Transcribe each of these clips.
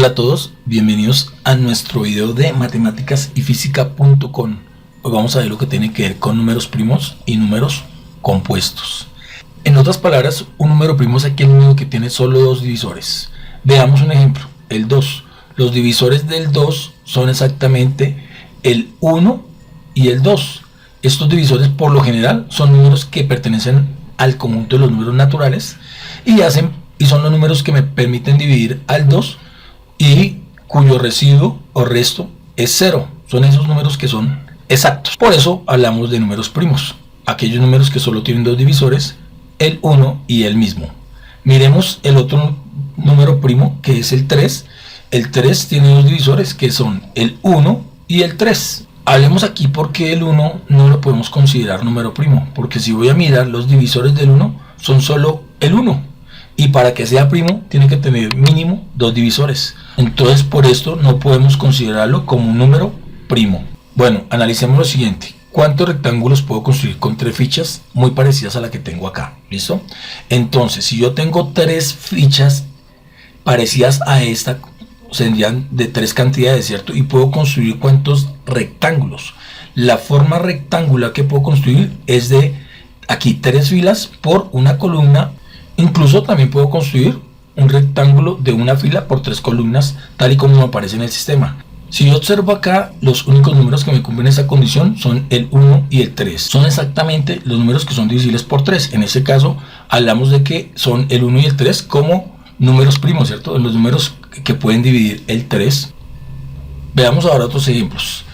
Hola a todos, bienvenidos a nuestro video de matemáticasyfísica.com. Hoy vamos a ver lo que tiene que ver con números primos y números compuestos. En otras palabras, un número primo es aquel número que tiene solo dos divisores. Veamos un ejemplo, el 2. Los divisores del 2 son exactamente el 1 y el 2. Estos divisores por lo general son números que pertenecen al conjunto de los números naturales y son los números que me permiten dividir al 2 y cuyo residuo o resto es 0. Son esos números que son exactos. Por eso hablamos de números primos, aquellos números que solo tienen dos divisores, el 1 y el mismo. Miremos el otro número primo, que es el 3. El 3 tiene dos divisores que son el 1 y el 3. Hablemos aquí porque el 1 no lo podemos considerar número primo, porque si voy a mirar los divisores del 1 son solo el 1. Y para que sea primo tiene que tener mínimo dos divisores. Entonces por esto no podemos considerarlo como un número primo. Bueno, analicemos lo siguiente. ¿Cuántos rectángulos puedo construir con tres fichas muy parecidas a la que tengo acá? ¿Listo? Entonces, si yo tengo tres fichas parecidas a esta, serían de tres cantidades, ¿cierto? Y puedo construir ¿cuántos rectángulos? La forma rectangular que puedo construir es de aquí tres filas por una columna. Incluso también puedo construir un rectángulo de una fila por tres columnas, tal y como me aparece en el sistema. Si yo observo acá, los únicos números que me cumplen esa condición son el 1 y el 3. Son exactamente los números que son divisibles por 3. En este caso, hablamos de que son el 1 y el 3 como números primos, ¿cierto? Los números que pueden dividir el 3. Veamos ahora otros ejemplos.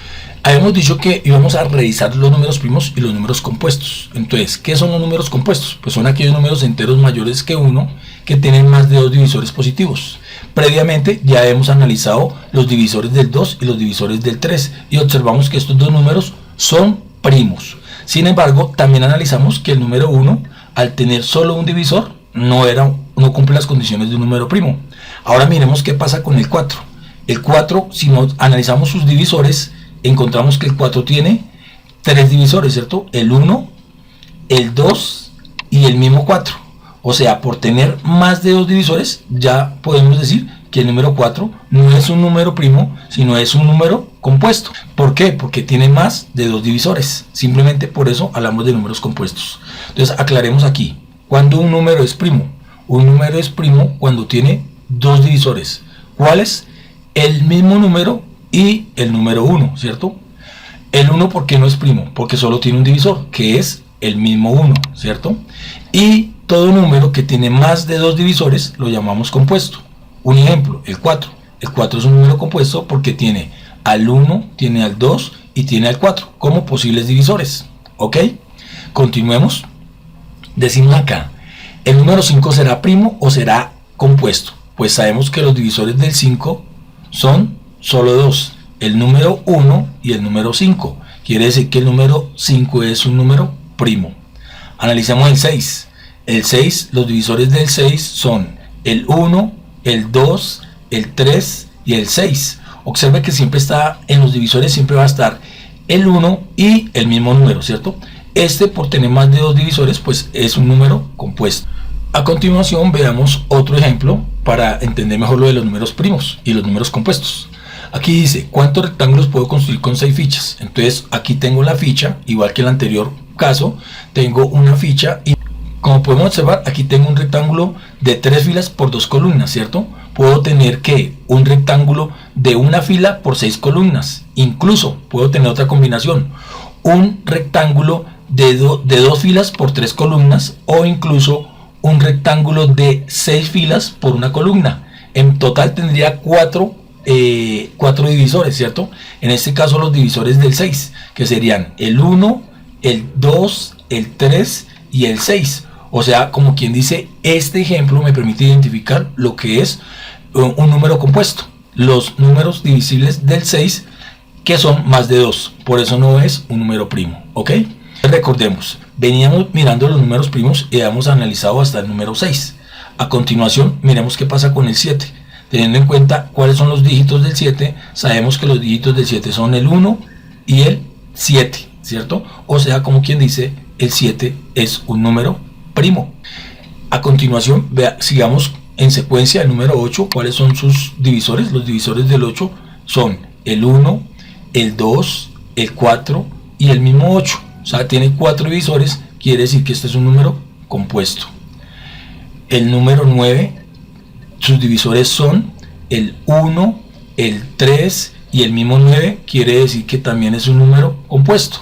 Habíamos dicho que íbamos a revisar los números primos y los números compuestos. Entonces, ¿qué son los números compuestos? Pues son aquellos números enteros mayores que 1 que tienen más de dos divisores positivos. Previamente ya hemos analizado los divisores del 2 y los divisores del 3 y observamos que estos dos números son primos. Sin embargo, también analizamos que el número 1, al tener solo un divisor, no cumple las condiciones de un número primo. Ahora miremos qué pasa con el 4. El 4, si analizamos sus divisores, encontramos que el 4 tiene tres divisores, ¿cierto? El 1, el 2 y el mismo 4. O sea, por tener más de dos divisores, ya podemos decir que el número 4 no es un número primo, sino es un número compuesto. ¿Por qué? Porque tiene más de dos divisores. Simplemente por eso hablamos de números compuestos. Entonces, aclaremos aquí. ¿Cuándo un número es primo? Un número es primo cuando tiene dos divisores. ¿Cuáles? El mismo número y el número 1, ¿cierto? El 1, ¿por qué no es primo? Porque solo tiene un divisor, que es el mismo 1, ¿cierto? Y todo número que tiene más de dos divisores lo llamamos compuesto. Un ejemplo, el 4. El 4 es un número compuesto porque tiene al 1, tiene al 2 y tiene al 4 como posibles divisores. ¿Ok? Continuemos. Decimos acá, ¿el número 5 será primo o será compuesto? Pues sabemos que los divisores del 5 son solo dos, el número 1 y el número 5. Quiere decir que el número 5 es un número primo. Analicemos el 6. El 6, los divisores del 6 son el 1, el 2, el 3 y el 6. Observe que siempre está en los divisores, siempre va a estar el 1 y el mismo número, ¿cierto? Este, por tener más de dos divisores, pues es un número compuesto. A continuación veamos otro ejemplo para entender mejor lo de los números primos y los números compuestos. Aquí dice, ¿cuántos rectángulos puedo construir con 6 fichas? Entonces aquí tengo la ficha, igual que el anterior caso, tengo una ficha y como podemos observar, aquí tengo un rectángulo de 3 filas por 2 columnas, ¿cierto? Puedo tener que un rectángulo de una fila por 6 columnas. Incluso puedo tener otra combinación, un rectángulo de 2 filas por 3 columnas o incluso un rectángulo de 6 filas por una columna. En total tendría 4 divisores, ¿cierto? En este caso los divisores del 6, que serían el 1, el 2, el 3 y el 6. O sea, como quien dice, este ejemplo me permite identificar lo que es un número compuesto. Los números divisibles del 6 que son más de 2. Por eso no es un número primo, ¿ok? Recordemos, veníamos mirando los números primos y hemos analizado hasta el número 6. A continuación, miremos qué pasa con el 7. Teniendo en cuenta cuáles son los dígitos del 7, sabemos que los dígitos del 7 son el 1 y el 7, ¿cierto? O sea, como quien dice, el 7 es un número primo. A continuación, sigamos en secuencia el número 8. ¿Cuáles son sus divisores? Los divisores del 8 son el 1, el 2, el 4 y el mismo 8. O sea, tiene 4 divisores, quiere decir que este es un número compuesto. El número 9, sus divisores son el 1, el 3 y el mismo 9, quiere decir que también es un número compuesto.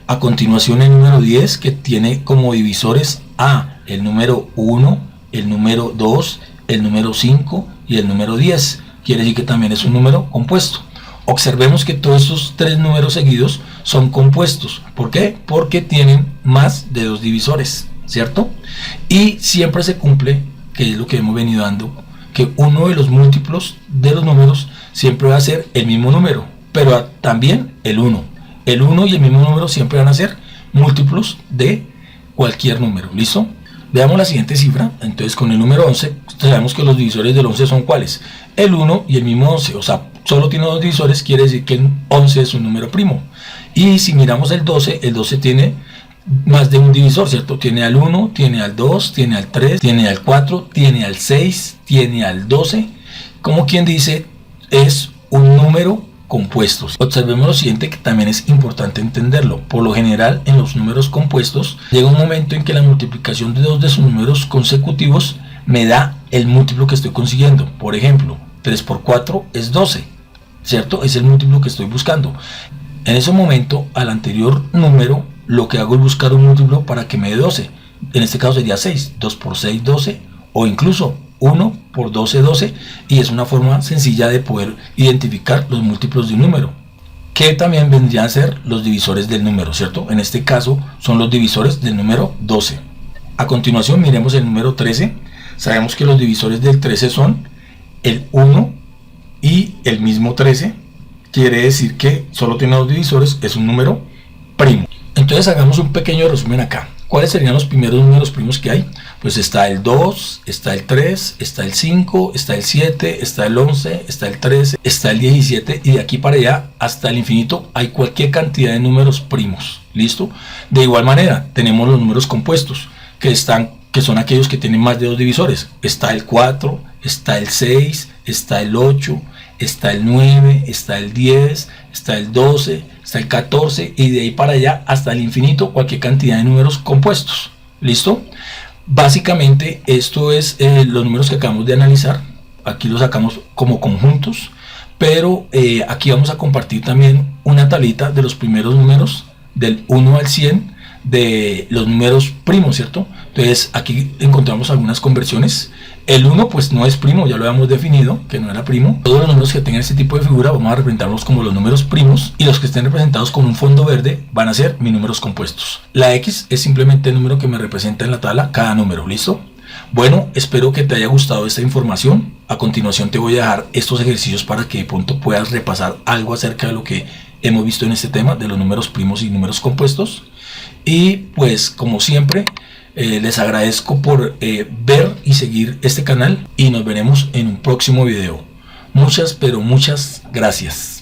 A continuación el número 10, que tiene como divisores a el número 1, el número 2, el número 5 y el número 10, quiere decir que también es un número compuesto. Observemos que todos estos 3 números seguidos son compuestos. ¿Por qué? Porque tienen más de 2 divisores, ¿cierto? Y siempre se cumple, que es lo que hemos venido dando, que uno de los múltiplos de los números siempre va a ser el mismo número, pero también el 1. El 1 y el mismo número siempre van a ser múltiplos de cualquier número. ¿Listo? Veamos la siguiente cifra. Entonces, con el número 11, sabemos que los divisores del 11 son ¿cuáles? El 1 y el mismo 11. O sea, solo tiene 2 divisores, quiere decir que el 11 es un número primo. Y si miramos el 12 tiene más de un divisor, ¿cierto? Tiene al 1, tiene al 2, tiene al 3, tiene al 4, tiene al 6, tiene al 12. Como quien dice, es un número compuesto. Observemos lo siguiente, que también es importante entenderlo. Por lo general, en los números compuestos, llega un momento en que la multiplicación de 2 de sus números consecutivos me da el múltiplo que estoy consiguiendo. Por ejemplo, 3 por 4 es 12, ¿cierto? Es el múltiplo que estoy buscando. En ese momento, al anterior número, lo que hago es buscar un múltiplo para que me dé 12. En este caso sería 6. 2 por 6, 12. O incluso 1 por 12, 12. Y es una forma sencilla de poder identificar los múltiplos de un número, que también vendrían a ser los divisores del número, ¿cierto? En este caso son los divisores del número 12. A continuación miremos el número 13. Sabemos que los divisores del 13 son el 1 y el mismo 13. Quiere decir que solo tiene 2 divisores, es un número primo. Entonces hagamos un pequeño resumen acá. ¿Cuáles serían los primeros números primos que hay? Pues está el 2, está el 3, está el 5, está el 7, está el 11, está el 13, está el 17 y de aquí para allá hasta el infinito hay cualquier cantidad de números primos. ¿Listo? De igual manera tenemos los números compuestos que son aquellos que tienen más de 2 divisores. Está el 4, está el 6, está el 8, está el 9, está el 10, está el 12, está el 14 y de ahí para allá hasta el infinito cualquier cantidad de números compuestos. ¿Listo? Básicamente esto es los números que acabamos de analizar. Aquí los sacamos como conjuntos, pero aquí vamos a compartir también una tablita de los primeros números del 1 al 100 de los números primos, ¿cierto? Entonces aquí encontramos algunas conversiones. El 1 pues no es primo, ya lo habíamos definido que no era primo. Todos los números que tengan este tipo de figura vamos a representarlos como los números primos, y los que estén representados con un fondo verde van a ser mis números compuestos. La X es simplemente el número que me representa en la tabla cada número. ¿Listo? Bueno, espero que te haya gustado esta información. A continuación te voy a dejar estos ejercicios para que de pronto puedas repasar algo acerca de lo que hemos visto en este tema de los números primos y números compuestos. Y pues como siempre les agradezco por ver y seguir este canal, y nos veremos en un próximo video. Muchas pero muchas gracias.